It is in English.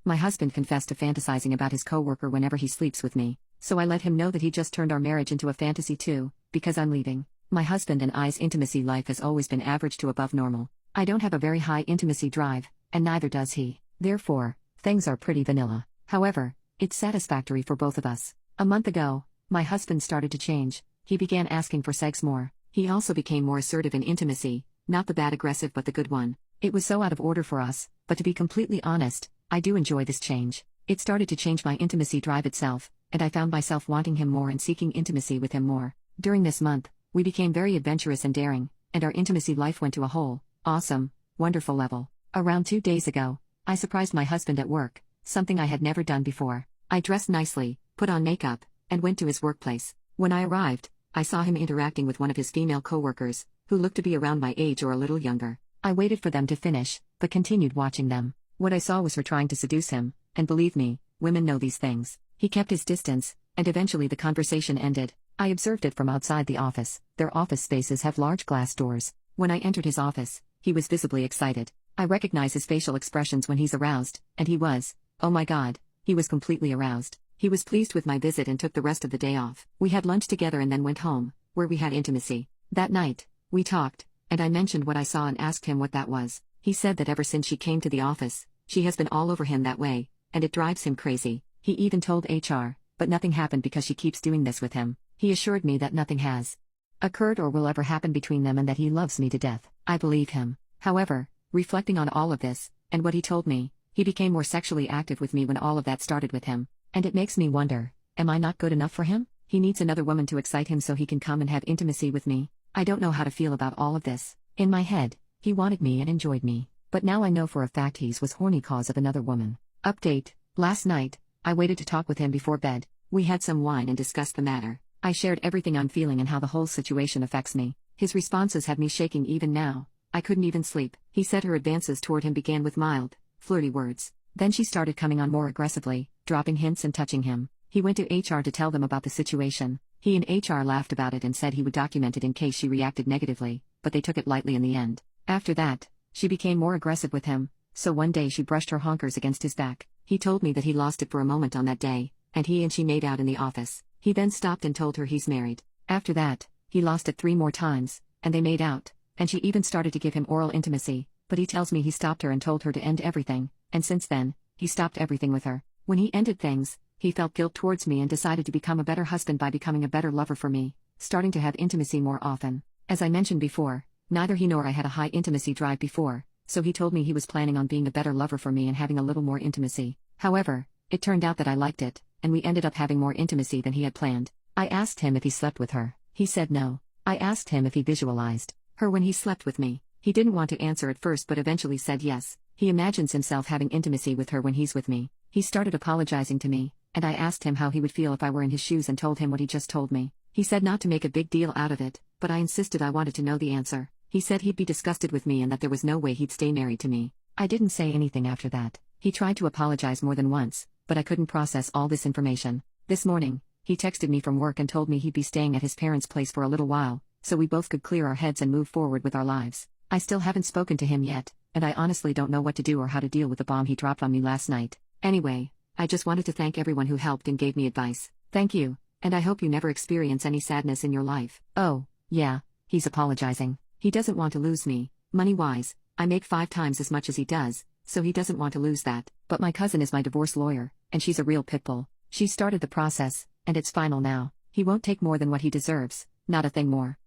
My husband confessed to fantasizing about his coworker whenever he sleeps with me, so I let him know that he just turned our marriage into a fantasy too, because I'm leaving. My husband and I's intimacy life has always been average to above normal. I don't have a very high intimacy drive, and neither does he. Therefore, things are pretty vanilla. However, it's satisfactory for both of us. A month ago, my husband started to change. He began asking for sex more. He also became more assertive in intimacy, not the bad aggressive but the good one. It was so out of order for us, but to be completely honest, I do enjoy this change. It started to change my intimacy drive itself, and I found myself wanting him more and seeking intimacy with him more. During this month, we became very adventurous and daring, and our intimacy life went to a whole, awesome, wonderful level. Around 2 days ago, I surprised my husband at work, something I had never done before. I dressed nicely, put on makeup, and went to his workplace. When I arrived, I saw him interacting with one of his female coworkers, who looked to be around my age or a little younger. I waited for them to finish, but continued watching them. What I saw was her trying to seduce him, and believe me, women know these things. He kept his distance, and eventually the conversation ended. I observed it from outside the office. Their office spaces have large glass doors. When I entered his office, he was visibly excited. I recognize his facial expressions when he's aroused, and he was, oh my god, he was completely aroused. He was pleased with my visit and took the rest of the day off. We had lunch together and then went home, where we had intimacy. That night, we talked, and I mentioned what I saw and asked him what that was. He said that ever since she came to the office, she has been all over him that way, and it drives him crazy. He even told HR, but nothing happened because she keeps doing this with him. He assured me that nothing has occurred or will ever happen between them and that he loves me to death. I believe him. However, reflecting on all of this, and what he told me, he became more sexually active with me when all of that started with him. And it makes me wonder, am I not good enough for him? He needs another woman to excite him so he can come and have intimacy with me. I don't know how to feel about all of this. In my head, he wanted me and enjoyed me. But now I know for a fact he was horny cause of another woman. Update. Last night, I waited to talk with him before bed. We had some wine and discussed the matter. I shared everything I'm feeling and how the whole situation affects me. His responses have me shaking even now. I couldn't even sleep. He said her advances toward him began with mild, flirty words. Then she started coming on more aggressively, dropping hints and touching him. He went to HR to tell them about the situation. He and HR laughed about it and said he would document it in case she reacted negatively, but they took it lightly in the end. After that, she became more aggressive with him, so one day she brushed her honkers against his back. He told me that he lost it for a moment on that day, and he and she made out in the office. He then stopped and told her he's married. After that, he lost it 3 more times, and they made out, and she even started to give him oral intimacy, but he tells me he stopped her and told her to end everything, and since then, he stopped everything with her. When he ended things, he felt guilt towards me and decided to become a better husband by becoming a better lover for me, starting to have intimacy more often. As I mentioned before, neither he nor I had a high intimacy drive before, so he told me he was planning on being a better lover for me and having a little more intimacy. However, it turned out that I liked it, and we ended up having more intimacy than he had planned. I asked him if he slept with her. He said no. I asked him if he visualized her when he slept with me. He didn't want to answer at first but eventually said yes. He imagines himself having intimacy with her when he's with me. He started apologizing to me, and I asked him how he would feel if I were in his shoes and told him what he just told me. He said not to make a big deal out of it, but I insisted I wanted to know the answer. He said he'd be disgusted with me and that there was no way he'd stay married to me. I didn't say anything after that. He tried to apologize more than once, but I couldn't process all this information. This morning, he texted me from work and told me he'd be staying at his parents' place for a little while, so we both could clear our heads and move forward with our lives. I still haven't spoken to him yet, and I honestly don't know what to do or how to deal with the bomb he dropped on me last night. Anyway, I just wanted to thank everyone who helped and gave me advice. Thank you, and I hope you never experience any sadness in your life. Oh, yeah, he's apologizing. He doesn't want to lose me. Money-wise, I make 5 times as much as he does, so he doesn't want to lose that. But my cousin is my divorce lawyer, and she's a real pitbull. She started the process, and it's final now. He won't take more than what he deserves, not a thing more.